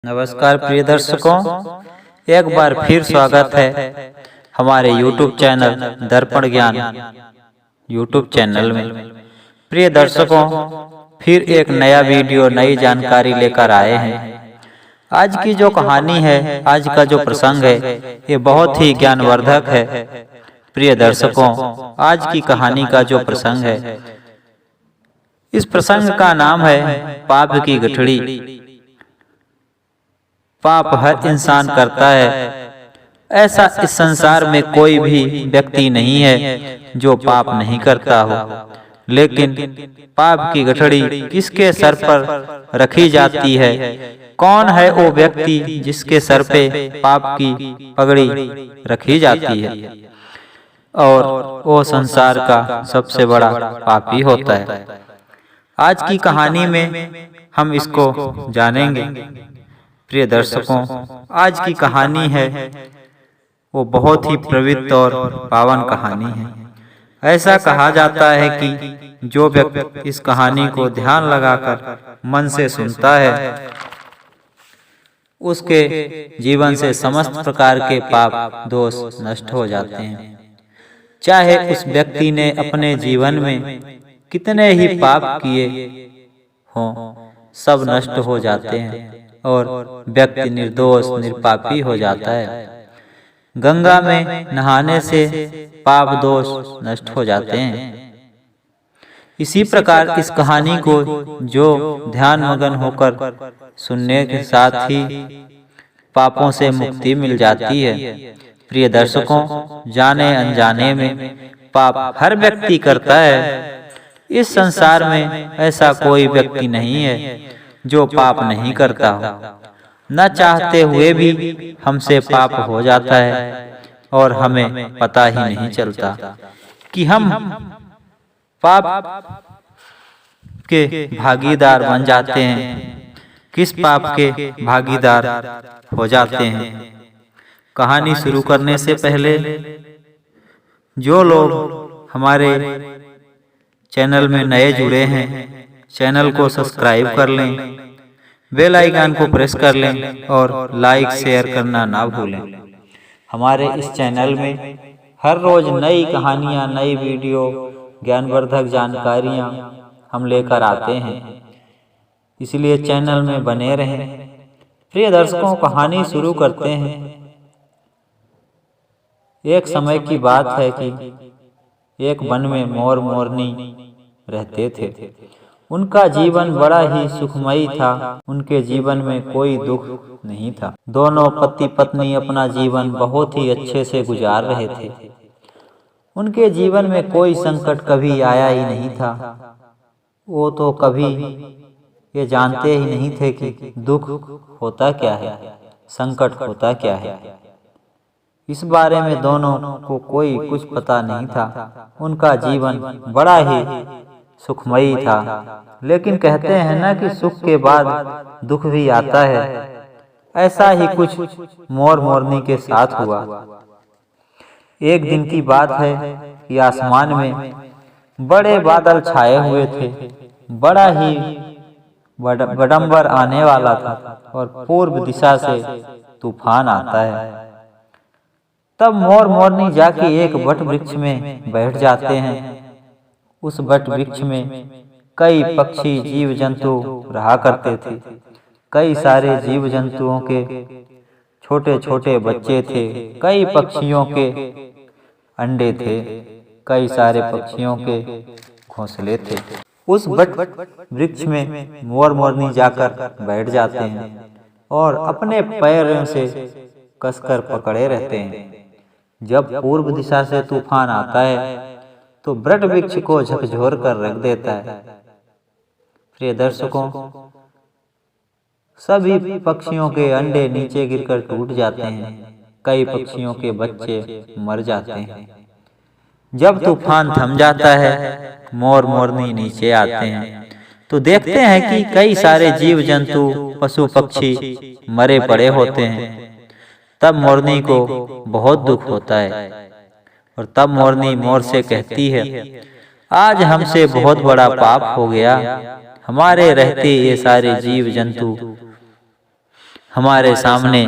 नमस्कार प्रिय दर्शकों, एक बार फिर स्वागत है हमारे YouTube चैनल दर्पण ज्ञान YouTube चैनल में। प्रिय दर्शकों, फिर एक नया वीडियो नई जानकारी लेकर आए हैं। आज की जो कहानी है, आज का जो प्रसंग है, ये बहुत ही ज्ञानवर्धक है। प्रिय दर्शकों, आज की कहानी का जो प्रसंग है, इस प्रसंग का नाम है पाप की गठड़ी। पाप हर इंसान करता है। ऐसा इस संसार में कोई भी व्यक्ति नहीं है जो पाप नहीं करता हो। लेकिन पाप की गठड़ी किसके सर पर रखी जाती है? कौन है वो व्यक्ति जिसके सर पे पाप की पगड़ी रखी जाती है? और वो संसार का सबसे बड़ा पापी होता है। आज की कहानी में हम इसको जानेंगे। प्रिय दर्शकों, आज की कहानी है वो बहुत ही पवित्र और पावन कहानी है। ऐसा कहा जाता है कि जो व्यक्ति इस कहानी को ध्यान लगाकर मन से सुनता है, उसके जीवन से समस्त प्रकार के पाप दोष नष्ट हो जाते हैं। चाहे उस व्यक्ति ने अपने जीवन में कितने ही पाप किए हों, सब नष्ट हो जाते हैं और व्यक्ति निर्दोष निरपापी हो जाता है। गंगा में नहाने से पाप दोष नष्ट हो जाते हैं। इसी प्रकार इस कहानी को जो ध्यान मगन होकर सुनने के साथ ही पापों से मुक्ति मिल जाती है। प्रिय दर्शकों, जाने अनजाने में पाप हर व्यक्ति करता है। इस संसार में ऐसा कोई व्यक्ति नहीं है जो पाप नहीं करता हो। न चाहते हुए भी हमसे पाप हो जाता है और हमें पता ही नहीं चलता कि हम पाप के भागीदार बन जाते हैं, किस पाप के भागीदार हो जाते हैं। कहानी शुरू करने से पहले जो लोग हमारे चैनल में नए जुड़े हैं, चैनल को सब्सक्राइब कर लें, बेल आइकन को प्रेस कर लें और लाइक शेयर करना ना भूलें। हमारे इस चैनल में हर रोज नई कहानियाँ, नई वीडियो, ज्ञानवर्धक जानकारियाँ हम लेकर आते हैं, इसलिए चैनल में बने रहें। प्रिय दर्शकों, कहानी शुरू करते हैं। एक समय की बात है कि एक वन में मोर मोरनी रहते थे। उनका जीवन बड़ा ही सुखमयी था। उनके जीवन में कोई दुख नहीं था। दोनों पति पत्नी अपना जीवन बहुत ही अच्छे से गुजार रहे थे। उनके जीवन में कोई संकट कभी आया ही नहीं था। वो तो कभी ये जानते ही नहीं थे कि दुख होता क्या है, संकट होता क्या है। इस बारे में दोनों को कोई कुछ पता नहीं था। उनका जीवन बड़ा ही सुखमयी था। लेकिन कहते हैं ना कि सुख के बाद दुख भी आता है। ऐसा ही कुछ मोर मोरनी के साथ हुआ। एक दिन की बात है कि आसमान में बड़े बादल छाए हुए थे। बड़ा ही बड़ंबर आने वाला था और पूर्व दिशा से तूफान आता है। तब मोर मोरनी जाके एक वट वृक्ष में बैठ जाते हैं। उस वट वृक्ष में कई पक्षी जीव जंतु रहा करते थे। कई सारे जीव जंतुओं के छोटे छोटे बच्चे थे। कई पक्षियों के अंडे थे। कई सारे पक्षियों के घोंसले थे। उस वट वृक्ष में मोर मोरनी जाकर बैठ जाते हैं और अपने पैरों से कसकर पकड़े रहते हैं। जब पूर्व दिशा से तूफान आता है तो वट वृक्ष को झकझोर कर रख देता है। प्रिय दर्शकों, सभी पक्षियों के अंडे नीचे गिरकर टूट जाते हैं। कई पक्षियों के बच्चे मर जाते हैं। जब तूफान थम जाता है, मोर मोरनी नीचे आते हैं तो देखते हैं कि कई सारे जीव जंतु, पशु पक्षी मरे पड़े होते हैं। तब मोरनी को बहुत दुख होता है और तब मोरनी मोर से कहती है, आज हमसे बहुत बड़ा पाप हो गया। हमारे रहते ये सारे जीव जंतु हमारे सामने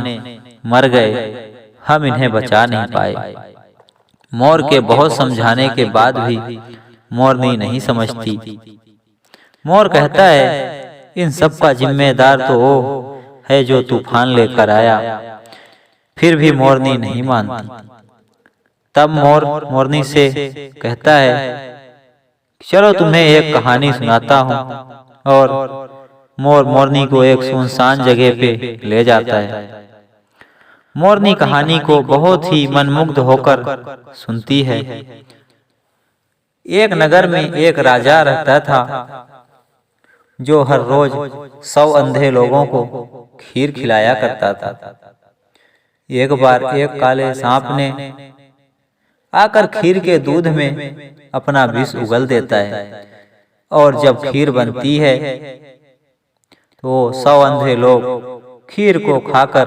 मर गए, हम इन्हें बचा नहीं पाए। मोर के बहुत समझाने के बाद भी मोरनी नहीं समझती। मोर कहता है, इन सब का जिम्मेदार तो वो है जो तूफान लेकर आया। फिर भी मोरनी नहीं मानती। तब मोर मोरनी से कहता है, चलो तुम्हें एक कहानी सुनाता हूँ। और मोर मोरनी को एक सुनसान जगह पे ले जाता है। मोरनी कहानी को बहुत ही मनमुग्ध होकर सुनती है। एक नगर में एक राजा रहता था जो हर रोज 100 अंधे लोगों को खीर खिलाया करता था। एक बार एक काले सांप ने आकर खीर के दूध में अपना विष उगल देता है, और जब खीर बनती है तो 100 अंधे लोग खीर को खाकर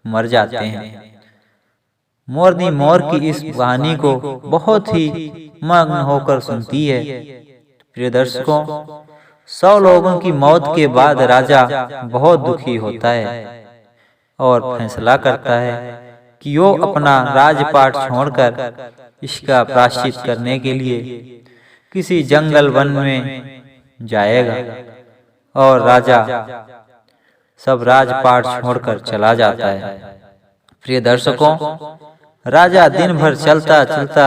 मर जाते हैं। मोरनी मोर की इस कहानी को बहुत ही मग्न होकर सुनती है। प्रिय दर्शकों, 100 लोगों की मौत के बाद राजा बहुत दुखी होता है और फैसला करता है कि वो अपना राजपाट छोड़कर इसका प्रायश्चित करने के लिए किसी जंगल वन में जाएगा। और राजा सब राजपाट छोड़कर चला जाता है। प्रिय दर्शकों, राजा दिन भर चलता चलता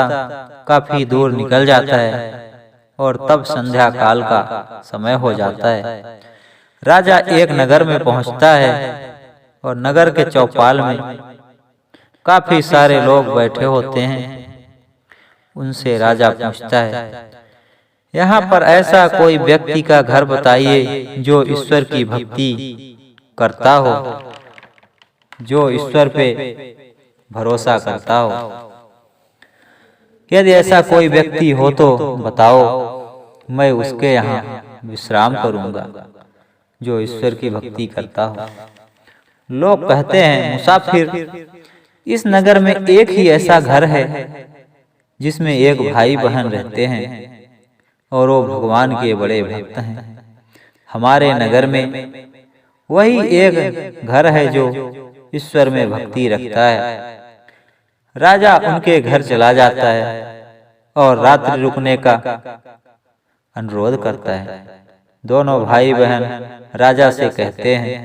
काफी दूर निकल जाता है और तब संध्या काल का समय हो जाता है। राजा एक नगर में पहुंचता है और नगर के चौपाल में काफी सारे लोग बैठे होते हैं। उनसे राजा पूछता है, यहाँ पर ऐसा कोई व्यक्ति का घर बताइए जो ईश्वर की भक्ति करता हो, जो ईश्वर पे भरोसा करता हो। यदि ऐसा कोई व्यक्ति हो तो बताओ, मैं उसके यहाँ विश्राम करूंगा, जो ईश्वर की भक्ति करता हो। लोग कहते हैं, मुसाफिर, इस नगर में एक ही ऐसा घर है जिसमें एक भाई बहन रहते हैं और वो भगवान के बड़े भक्त हैं। हमारे नगर में वही एक घर है जो ईश्वर में भक्ति रखता है। राजा उनके घर चला जाता है और रात्रि रुकने का अनुरोध करता है। दोनों भाई बहन राजा से कहते हैं,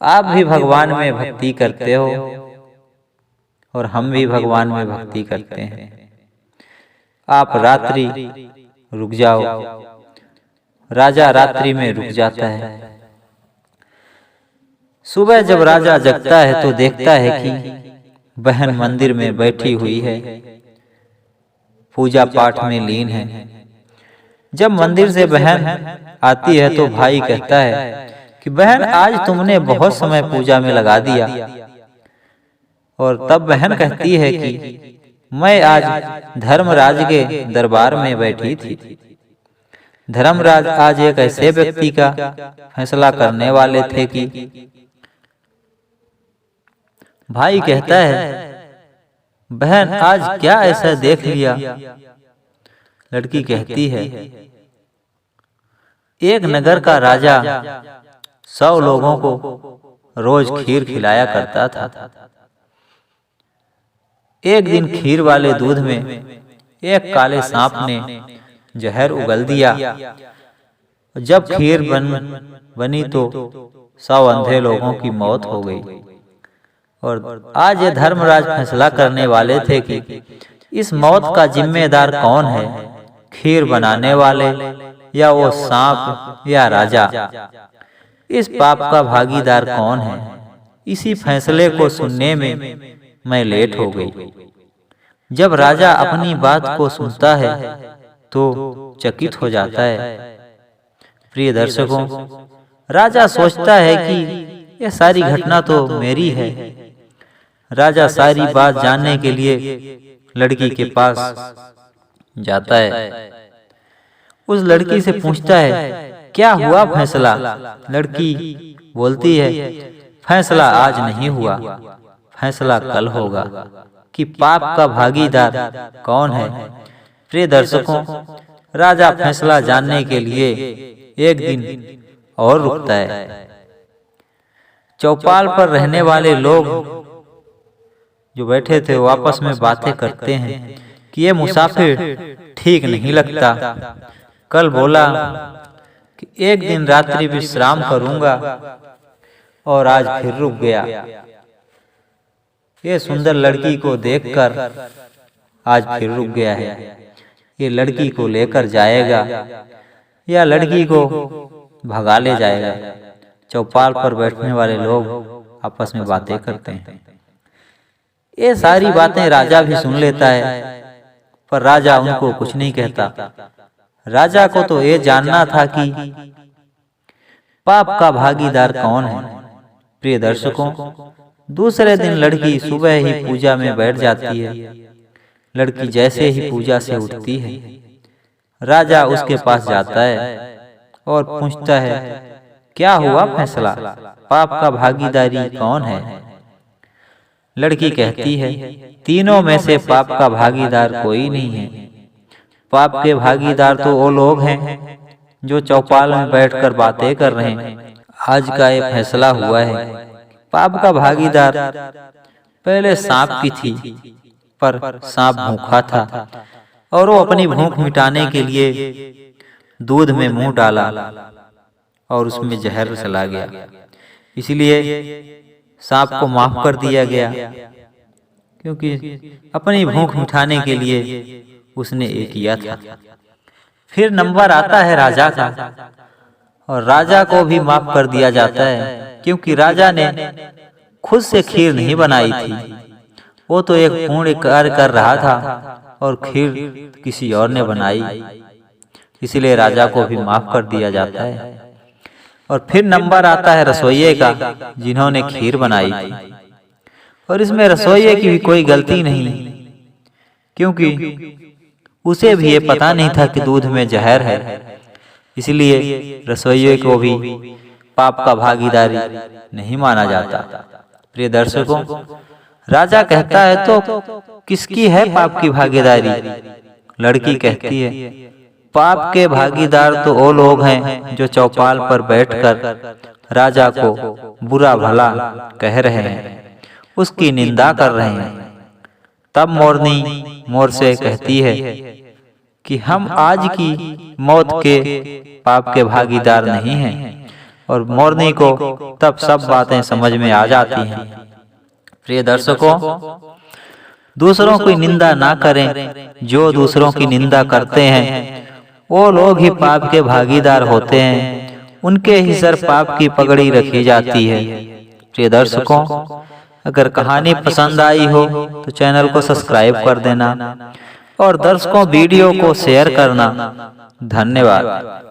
आप भी भगवान में भक्ति करते हो और हम भी भगवान में भक्ति करते हैं, आप रात्रि रुक जाओ। राजा रात्रि में रुक जाता है। सुबह जब राजा जगता है तो देखता है कि बहन मंदिर में बैठी हुई है, पूजा पाठ में लीन है। जब मंदिर से बहन आती है तो भाई कहता है कि बहन, आज तुमने बहुत समय पूजा में लगा दिया। और तब बहन कहती है कि मैं आज धर्मराज के दरबार में बैठी थी। धर्मराज आज एक ऐसे व्यक्ति का फैसला करने वाले थे कि भाई कहता है, बहन आज क्या ऐसा देख लिया? लड़की कहती है, एक नगर का राजा 100 लोगों को रोज खीर खिलाया करता था। एक दिन खीर वाले दूध में एक काले सांप ने जहर उगल दिया। जब खीर बनी तो 100 अंधे लोगों की मौत हो गई। और आज ये धर्मराज फैसला करने वाले थे कि इस मौत का जिम्मेदार कौन है, खीर बनाने वाले या वो सांप या राजा। इस पाप का भागीदार कौन है? इसी फैसले को सुनने में मैं लेट हो गई। जब राजा अपनी बात को सुनता है तो चकित हो जाता है। प्रिय दर्शकों, राजा सोचता है कि यह सारी घटना तो मेरी है। राजा सारी बात जानने के लिए लड़की के पास जाता है। उस लड़की से पूछता है, क्या हुआ फैसला? लड़की बोलती है, फैसला आज नहीं हुआ, फैसला कल होगा कि पाप का भागीदार कौन है। प्रिय दर्शकों, राजा फैसला जानने के लिए एक दिन और रुकता है। चौपाल पर रहने वाले लोग जो बैठे थे वो आपस में बातें करते हैं कि ये मुसाफिर ठीक नहीं लगता। कल बोला कि एक दिन रात्रि विश्राम करूंगा और आज फिर रुक गया। ये सुंदर लड़की को देखकर आज फिर रुक गया है। ये लड़की को लेकर जाएगा या लड़की को भगा ले जाएगा। चौपाल पर बैठने वाले लोग आपस में बातें करते हैं। ये सारी बातें राजा भी सुन लेता है, पर राजा उनको कुछ नहीं कहता। राजा को तो ये जानना था कि पाप का भागीदार कौन है। प्रिय दर्शकों, दूसरे दिन लड़की सुबह ही पूजा में बैठ जाती है। लड़की जैसे ही पूजा से उठती है, राजा उसके पास जाता है और पूछता है, क्या हुआ फैसला? पाप का भागीदारी कौन है? लड़की कहती है, तीनों में से पाप का भागीदार कोई नहीं है। पाप के भागीदार तो वो लोग हैं जो चौपाल में बैठकर बातें कर रहे हैं। आज का ये फैसला हुआ है। पाप का भागीदार पहले सांप की थी, पर सांप भूखा था और वो अपनी भूख मिटाने के लिए दूध में मुंह डाला और उसमें जहर चला गया। इसलिए सांप को माफ कर दिया गया, क्योंकि अपनी भूख मिटाने के लिए उसने ये किया था। फिर नंबर आता है राजा का, और राजा को भी माफ कर दिया जाता है, क्योंकि राजा ने खुद से खीर नहीं बनाई थी। वो तो एक पुण्य कार्य कर रहा था और खीर किसी और ने बनाई, इसलिए राजा को भी माफ कर दिया जाता है। और फिर नंबर आता है रसोइये का, जिन्होंने खीर बनाई थी। और इसमें रसोइये की भी कोई गलती नहीं, क्योंकि उसे भी ये पता नहीं था कि दूध में जहर है। इसलिए रसोइये को भी पाप का भागीदारी नहीं माना जाता। प्रिय दर्शकों, राजा कहता है, तो किसकी है पाप की भागीदारी? लड़की कहती है, पाप के भागीदार तो वो लोग हैं जो चौपाल पर बैठकर राजा को बुरा भला कह रहे हैं, उसकी निंदा कर रहे हैं। तब मोरनी मोर से कहती है कि हम आज की मौत के पाप के भागीदार नहीं हैं। और मोरनी को तब सब बातें समझ में आ जाती हैं। प्रिय दर्शकों, दूसरों की निंदा ना करें। जो दूसरों की निंदा करते हैं वो लोग ही पाप के भागीदार होते हैं। उनके ही सर पाप की पगड़ी रखी जाती है। प्रिय दर्शकों, अगर कहानी पसंद आई हो तो चैनल को सब्सक्राइब कर देना और दर्शकों वीडियो को शेयर करना। धन्यवाद।